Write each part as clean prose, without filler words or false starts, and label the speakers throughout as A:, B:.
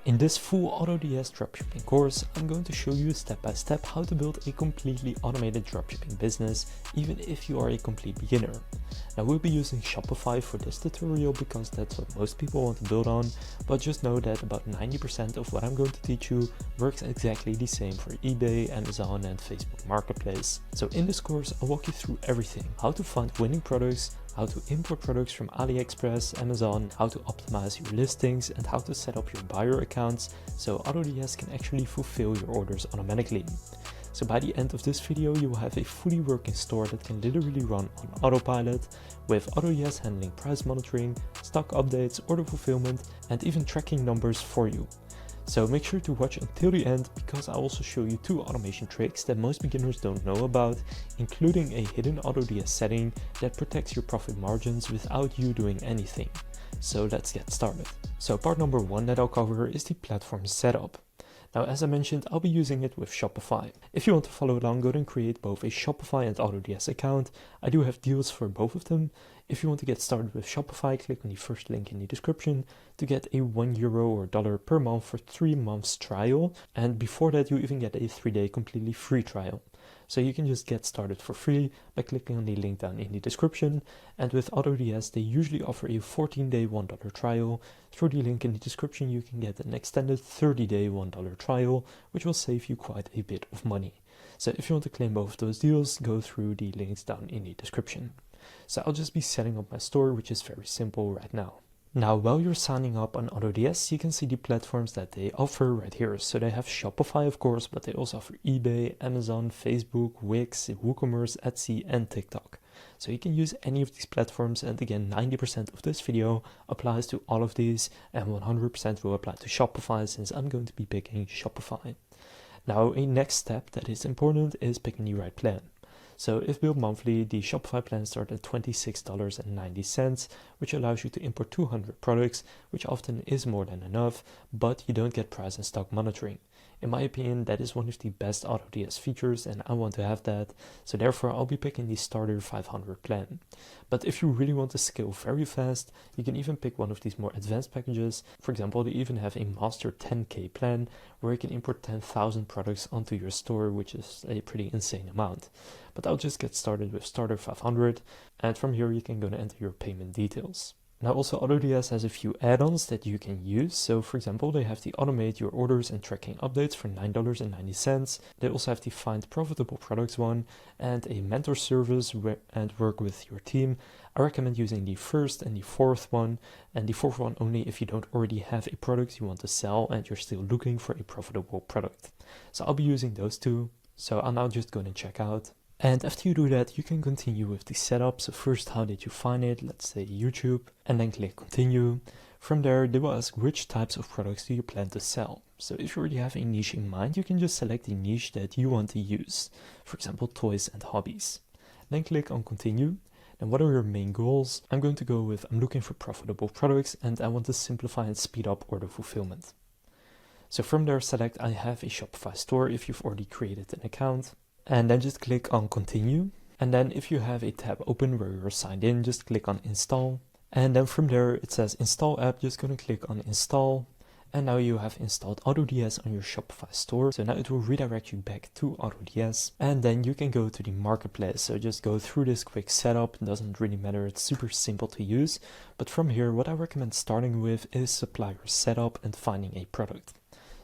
A: In this full AutoDS dropshipping course, I'm going to show you step by step how to build a completely automated dropshipping business, even if you are a complete beginner. Now we'll be using Shopify for this tutorial because that's what most people want to build on, but just know that about 90% of what I'm going to teach you works exactly the same for eBay, Amazon and Facebook Marketplace. So in this course, I'll walk you through everything: how to find winning products, how to import products from AliExpress, Amazon, how to optimize your listings, and how to set up your buyer accounts so AutoDS can actually fulfill your orders automatically. So by the end of this video, you will have a fully working store that can literally run on autopilot, with AutoDS handling price monitoring, stock updates, order fulfillment, and even tracking numbers for you. So make sure to watch until the end, because I'll also show you 2 automation tricks that most beginners don't know about, including a hidden AutoDS setting that protects your profit margins without you doing anything. So let's get started. So part number 1 that I'll cover is the platform setup. Now, as I mentioned, I'll be using it with Shopify. If you want to follow along, go and create both a Shopify and AutoDS account. I do have deals for both of them. If you want to get started with Shopify, click on the first link in the description to get a €1 or $1 per month for 3 months trial. And before that, you even get a 3-day completely free trial. So you can just get started for free by clicking on the link down in the description. And with AutoDS, they usually offer a 14-day $1 trial. Through the link in the description, you can get an extended 30-day $1 trial, which will save you quite a bit of money. So if you want to claim both of those deals, go through the links down in the description. So I'll just be setting up my store, which is very simple right now. Now, while you're signing up on AutoDS, you can see the platforms that they offer right here. So they have Shopify, of course, but they also offer eBay, Amazon, Facebook, Wix, WooCommerce, Etsy, and TikTok. So you can use any of these platforms, and again, 90% of this video applies to all of these, and 100% will apply to Shopify, since I'm going to be picking Shopify. Now, a next step that is important is picking the right plan. So if billed monthly, the Shopify plan starts at $26.90, which allows you to import 200 products, which often is more than enough, but you don't get price and stock monitoring. In my opinion, that is one of the best AutoDS features, and I want to have that, so therefore I'll be picking the starter 500 plan. But if you really want to scale very fast, you can even pick one of these more advanced packages. For example, they even have a master 10K plan, where you can import 10,000 products onto your store, which is a pretty insane amount. But I'll just get started with starter 500, and from here you can go and enter your payment details. Now also, AutoDS has a few add-ons that you can use. So for example, they have the automate your orders and tracking updates for $9.90. They also have the find profitable products one, and a mentor service and work with your team. I recommend using the first and the fourth one, and the fourth one only if you don't already have a product you want to sell and you're still looking for a profitable product. So I'll be using those 2. So I'll now just go and check out. And after you do that, you can continue with the setup. So first, how did you find it? Let's say YouTube, and then click continue. From there, they will ask which types of products do you plan to sell. So if you already have a niche in mind, you can just select the niche that you want to use. For example, toys and hobbies. Then click on continue. And what are your main goals? I'm going to go with I'm looking for profitable products, and I want to simplify and speed up order fulfillment. So from there, select I have a Shopify store if you've already created an account. And then just click on continue. And then if you have a tab open where you're signed in, just click on install. And then from there it says install app, just going to click on install. And now you have installed AutoDS on your Shopify store. So now it will redirect you back to AutoDS. And then you can go to the marketplace. So just go through this quick setup. It doesn't really matter. It's super simple to use. But from here, what I recommend starting with is supplier setup and finding a product.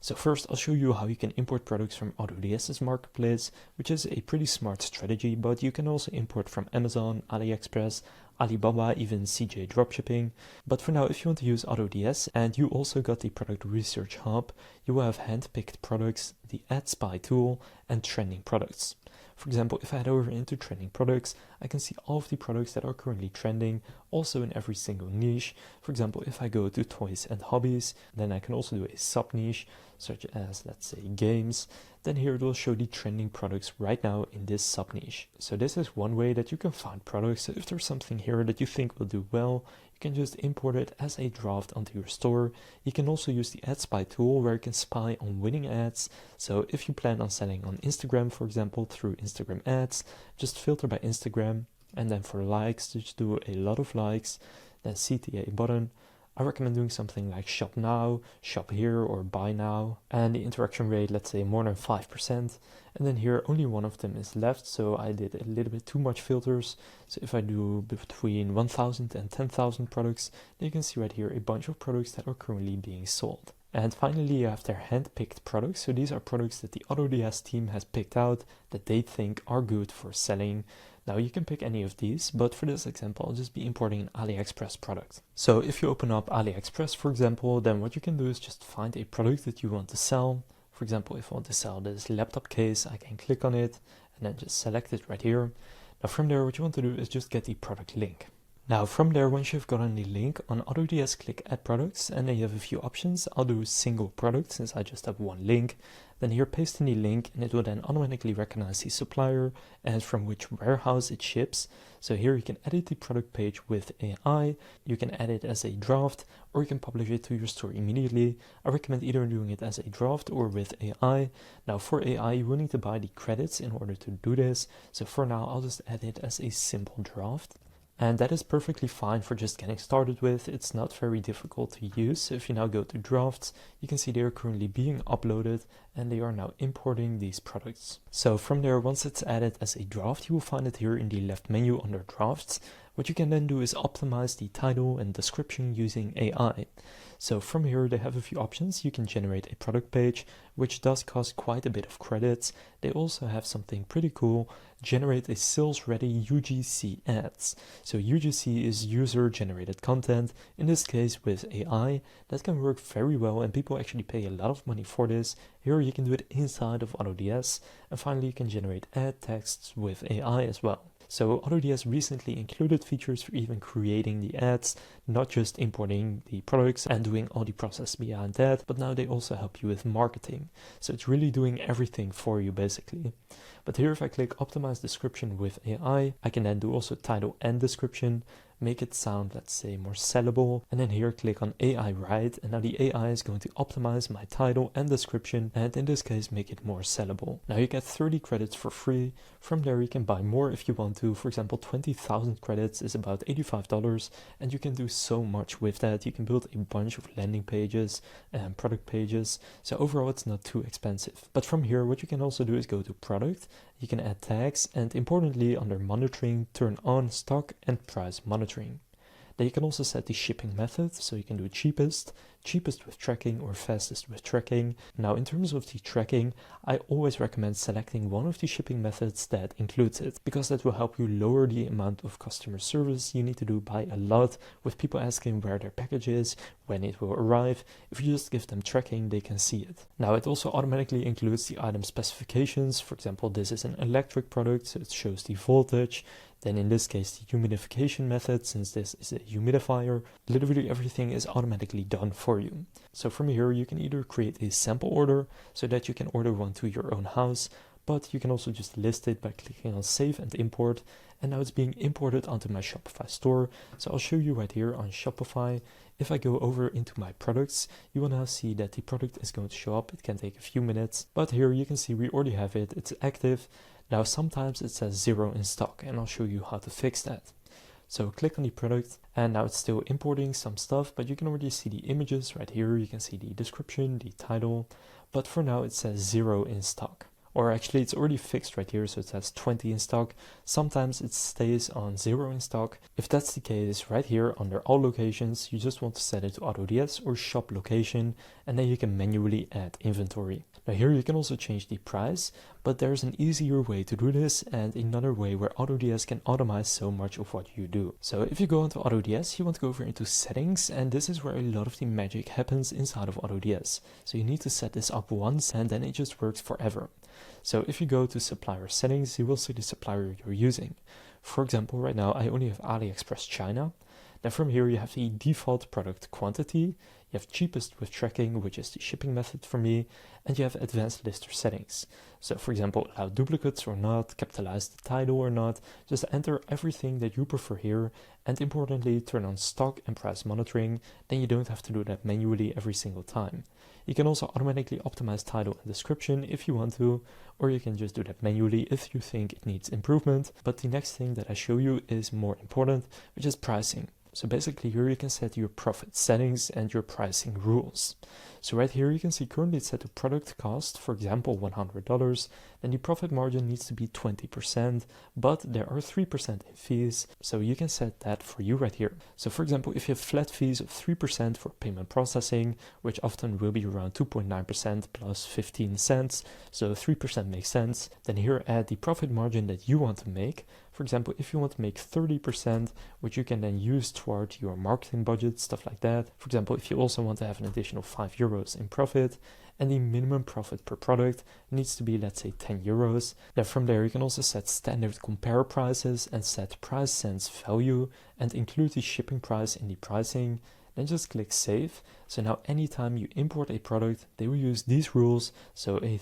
A: So first, I'll show you how you can import products from AutoDS's marketplace, which is a pretty smart strategy, but you can also import from Amazon, AliExpress, Alibaba, even CJ Dropshipping. But for now, if you want to use AutoDS and you also got the product research hub, you will have hand-picked products, the ad spy tool, and trending products. For example, if I head over into trending products, I can see all of the products that are currently trending, also in every single niche. For example, if I go to toys and hobbies, then I can also do a sub niche, such as, let's say, games. Then here it will show the trending products right now in this sub niche. So this is one way that you can find products. So if there's something here that you think will do well, you can just import it as a draft onto your store. You can also use the ad spy tool, where you can spy on winning ads. So if you plan on selling on Instagram, for example, through Instagram ads, just filter by Instagram, and then for likes, just do a lot of likes, then CTA button, I recommend doing something like shop now, shop here, or buy now. And the interaction rate, let's say more than 5%. And then here only one of them is left, so I did a little bit too much filters. So if I do between 1,000 and 10,000 products, then you can see right here a bunch of products that are currently being sold. And finally, you have their hand-picked products. So these are products that the AutoDS team has picked out that they think are good for selling. Now you can pick any of these, but for this example, I'll just be importing an AliExpress product. So if you open up AliExpress, for example, then what you can do is just find a product that you want to sell. For example, if I want to sell this laptop case, I can click on it and then just select it right here. Now from there, what you want to do is just get the product link. Now from there, once you've gotten the link, on AutoDS click add products, and then you have a few options. I'll do single product since I just have one link. Then here paste in the link, and it will then automatically recognize the supplier and from which warehouse it ships. So here you can edit the product page with AI, you can add it as a draft, or you can publish it to your store immediately. I recommend either doing it as a draft or with AI. Now for AI, you will need to buy the credits in order to do this. So for now, I'll just add it as a simple draft. And that is perfectly fine for just getting started with. It's not very difficult to use. So if you now go to drafts, you can see they are currently being uploaded and they are now importing these products. So from there, once it's added as a draft, you will find it here in the left menu under drafts. What you can then do is optimize the title and description using AI. So from here, they have a few options. You can generate a product page, which does cost quite a bit of credits. They also have something pretty cool, generate a sales-ready UGC ads. So UGC is user-generated content. In this case with AI, that can work very well and people actually pay a lot of money for this. Here you can do it inside of AutoDS. And finally, you can generate ad texts with AI as well. So AutoDS recently included features for even creating the ads, not just importing the products and doing all the process behind that, but now they also help you with marketing. So it's really doing everything for you basically. But here if I click optimize description with AI, I can then do also title and description, make it sound, let's say, more sellable. And then here click on AI write, and now the AI is going to optimize my title and description, and in this case make it more sellable. Now you get 30 credits for free. From there you can buy more if you want to. For example, 20,000 credits is about $85, and you can do so much with that. You can build a bunch of landing pages and product pages. So overall it's not too expensive. But from here, what you can also do is go to product. You can add tags, and importantly under monitoring, turn on stock and price monitoring. Then you can also set the shipping method, so you can do cheapest with tracking, or fastest with tracking. Now in terms of the tracking, I always recommend selecting one of the shipping methods that includes it, because that will help you lower the amount of customer service you need to do by a lot, with people asking where their package is, when it will arrive. If you just give them tracking, they can see it. Now it also automatically includes the item specifications. For example, this is an electric product, so it shows the voltage. Then in this case, the humidification method, since this is a humidifier, literally everything is automatically done for you. So from here, you can either create a sample order so that you can order one to your own house, but you can also just list it by clicking on save and import. And now it's being imported onto my Shopify store. So I'll show you right here on Shopify. If I go over into my products, you will now see that the product is going to show up. It can take a few minutes, but here you can see we already have it. It's active. Now sometimes it says 0 in stock, and I'll show you how to fix that. So click on the product, and now it's still importing some stuff, but you can already see the images right here. You can see the description, the title, but for now it says 0 in stock. Or actually it's already fixed right here, so it says 20 in stock. Sometimes it stays on 0 in stock. If that's the case, right here under all locations, you just want to set it to AutoDS or shop location, and then you can manually add inventory. Now here you can also change the price, but there's an easier way to do this, and another way where AutoDS can automate so much of what you do. So if you go into AutoDS, you want to go over into settings, and this is where a lot of the magic happens inside of AutoDS. So you need to set this up once, and then it just works forever. So if you go to supplier settings, you will see the supplier you're using. For example, right now I only have AliExpress China. Then from here you have the default product quantity, you have cheapest with tracking, which is the shipping method for me, and you have advanced lister settings. So for example, allow duplicates or not, capitalize the title or not, just enter everything that you prefer here, and importantly turn on stock and price monitoring, then you don't have to do that manually every single time. You can also automatically optimize title and description if you want to, or you can just do that manually if you think it needs improvement. But the next thing that I show you is more important, which is pricing. So basically here you can set your profit settings and your pricing rules. So right here you can see currently it's set to product cost, for example $100, then the profit margin needs to be 20%, but there are 3% in fees, so you can set that for you right here. So for example, if you have flat fees of 3% for payment processing, which often will be around 2.9% plus 15 cents, so 3% makes sense, then here add the profit margin that you want to make. For example, if you want to make 30%, which you can then use toward your marketing budget, stuff like that. For example, if you also want to have an additional €5 in profit, and the minimum profit per product needs to be, let's say, €10. Then from there you can also set standard compare prices and set price cents value and include the shipping price in the pricing. Then just click save. So now anytime you import a product, they will use these rules. So a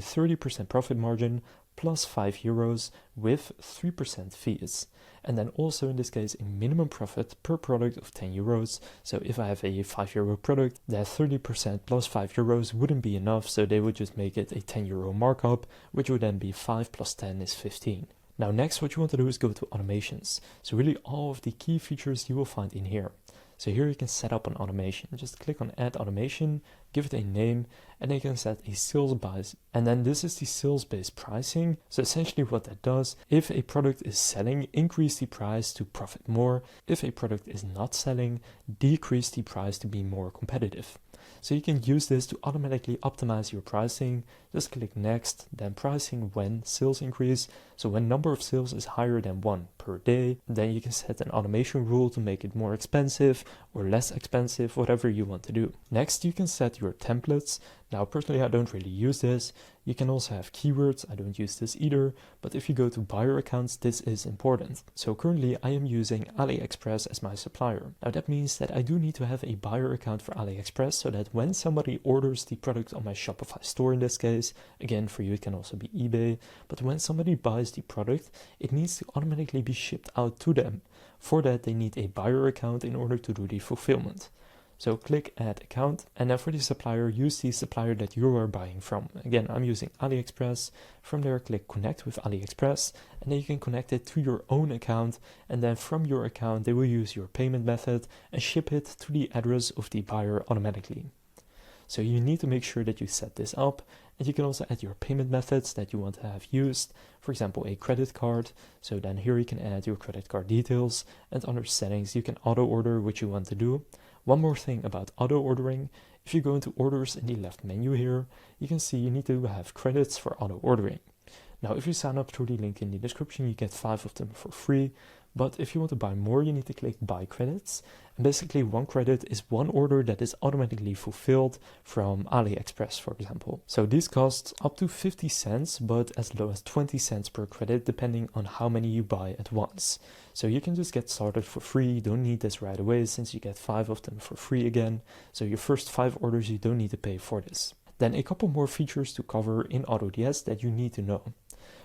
A: 30% profit margin plus €5 with 3% fees. And then also in this case, a minimum profit per product of €10. So if I have a €5 product, that 30% plus €5 wouldn't be enough. So they would just make it a €10 markup, which would then be 5 plus 10 is 15. Now next, what you want to do is go to automations. So really all of the key features you will find in here. So here you can set up an automation. Just click on add automation, give it a name, and then you can set a sales base. And then this is the sales based pricing. So essentially what that does, if a product is selling, increase the price to profit more. If a product is not selling, decrease the price to be more competitive. So you can use this to automatically optimize your pricing. Just click next, then pricing when sales increase. So when number of sales is higher than 1 per day, then you can set an automation rule to make it more expensive or less expensive, whatever you want to do. Next, you can set your templates. Now, personally, I don't really use this. You can also have keywords. I don't use this either, but if you go to buyer accounts, this is important. So currently I am using AliExpress as my supplier. Now that means that I do need to have a buyer account for AliExpress so that when somebody orders the product on my Shopify store in this case, again, for you it can also be eBay, but when somebody buys the product, it needs to automatically be shipped out to them. For that, they need a buyer account in order to do the fulfillment. So click add account, and then for the supplier, use the supplier that you are buying from. Again, I'm using AliExpress. From there, click connect with AliExpress, and then you can connect it to your own account. And then from your account, they will use your payment method and ship it to the address of the buyer automatically. So you need to make sure that you set this up, and you can also add your payment methods that you want to have used. For example, a credit card. So then here you can add your credit card details, and under settings, you can auto order what you want to do. One more thing about auto ordering, if you go into orders in the left menu here, you can see you need to have credits for auto ordering. Now, if you sign up through the link in the description, you get 5 of them for free. But if you want to buy more, you need to click buy credits. And basically 1 credit is 1 order that is automatically fulfilled from AliExpress, for example. So these cost up to 50 cents, but as low as 20 cents per credit, depending on how many you buy at once. So you can just get started for free. You don't need this right away since you get 5 of them for free again. So your first 5 orders, you don't need to pay for this. Then a couple more features to cover in AutoDS that you need to know.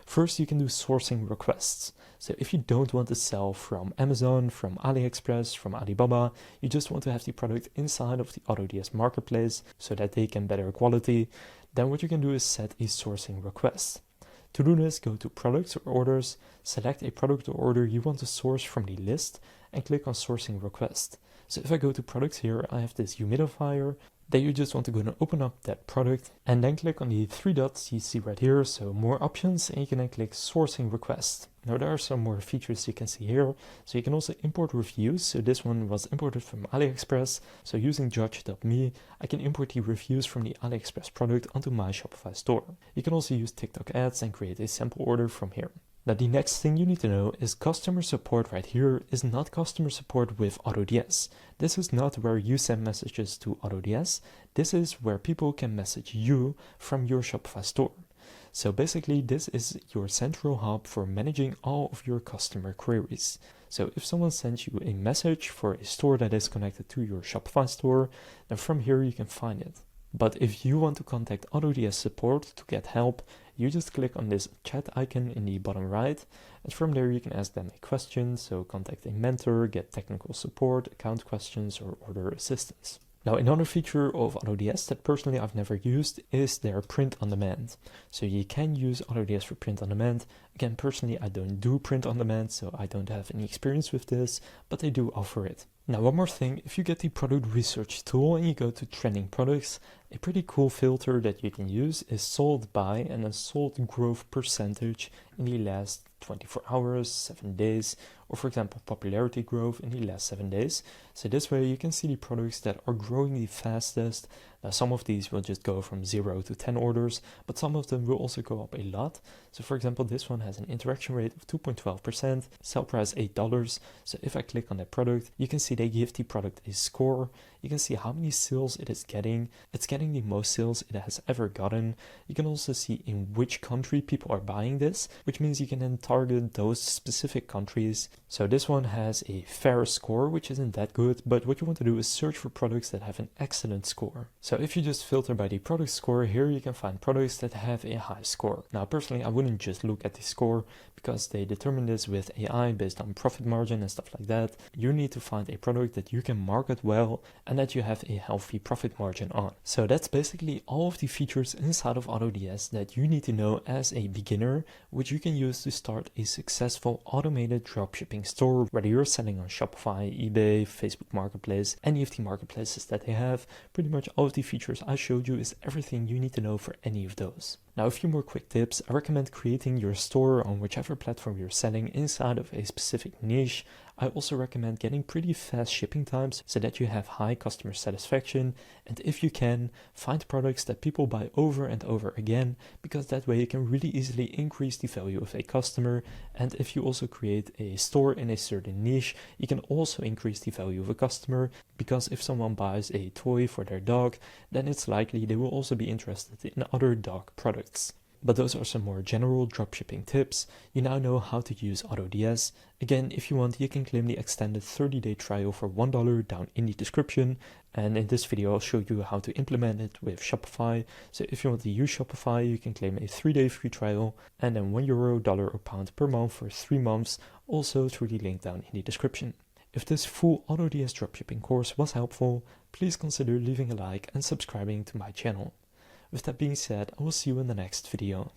A: First, you can do sourcing requests. So if you don't want to sell from Amazon, from AliExpress, from Alibaba, you just want to have the product inside of the AutoDS marketplace so that they can better quality, then what you can do is set a sourcing request. To do this, go to products or orders, select a product or order you want to source from the list, and click on sourcing request. So if I go to products here, I have this humidifier. Then you just want to go and open up that product and then click on the 3 dots you see right here, so more options, and you can then click sourcing request. Now there are some more features you can see here, so you can also import reviews. So this one was imported from AliExpress, so using judge.me, I can import the reviews from the AliExpress product onto my Shopify store. You can also use TikTok ads and create a sample order from here. Now the next thing you need to know is customer support right here is not customer support with AutoDS. This is not where you send messages to AutoDS. This is where people can message you from your Shopify store. So basically this is your central hub for managing all of your customer queries. So if someone sends you a message for a store that is connected to your Shopify store, then from here you can find it. But if you want to contact AutoDS support to get help, you just click on this chat icon in the bottom right, and from there you can ask them a question, so contact a mentor, get technical support, account questions, or order assistance. Now, another feature of AutoDS that personally I've never used is their print on demand. So you can use AutoDS for print on demand. Again, personally, I don't do print on demand, so I don't have any experience with this, but they do offer it. Now, one more thing, if you get the product research tool and you go to trending products, a pretty cool filter that you can use is sold by and then sold growth percentage in the last 24 hours, 7 days, or for example, popularity growth in the last 7 days. So this way you can see the products that are growing the fastest. Now, some of these will just go from 0 to 10 orders, but some of them will also go up a lot. So for example, this one has an interaction rate of 2.12%, sell price $8. So if I click on that product, you can see they give the product a score. You can see how many sales it is getting. It's getting the most sales it has ever gotten. You can also see in which country people are buying this, which means you can then target those specific countries. So this one has a fair score, which isn't that good, but what you want to do is search for products that have an excellent score. So if you just filter by the product score, here you can find products that have a high score. Now, personally, I wouldn't just look at the score because they determine this with AI based on profit margin and stuff like that. You need to find a product that you can market well and that you have a healthy profit margin on. So that's basically all of the features inside of AutoDS that you need to know as a beginner, which you can use to start a successful automated dropshipping store, whether you're selling on Shopify, eBay, Facebook Marketplace, any of the marketplaces that they have. Pretty much all of the features I showed you is everything you need to know for any of those. Now, a few more quick tips. I recommend creating your store on whichever platform you're selling inside of a specific niche. I also recommend getting pretty fast shipping times so that you have high customer satisfaction. And if you can, find products that people buy over and over again, because that way you can really easily increase the value of a customer. And if you also create a store in a certain niche, you can also increase the value of a customer, because if someone buys a toy for their dog, then it's likely they will also be interested in other dog products. But those are some more general dropshipping tips. You now know how to use AutoDS. Again, if you want, you can claim the extended 30-day trial for $1 down in the description. And in this video, I'll show you how to implement it with Shopify. So if you want to use Shopify, you can claim a 3-day free trial and then €1, dollar, or pound per month for 3 months, also through the link down in the description. If this full AutoDS dropshipping course was helpful, please consider leaving a like and subscribing to my channel. With that being said, I will see you in the next video.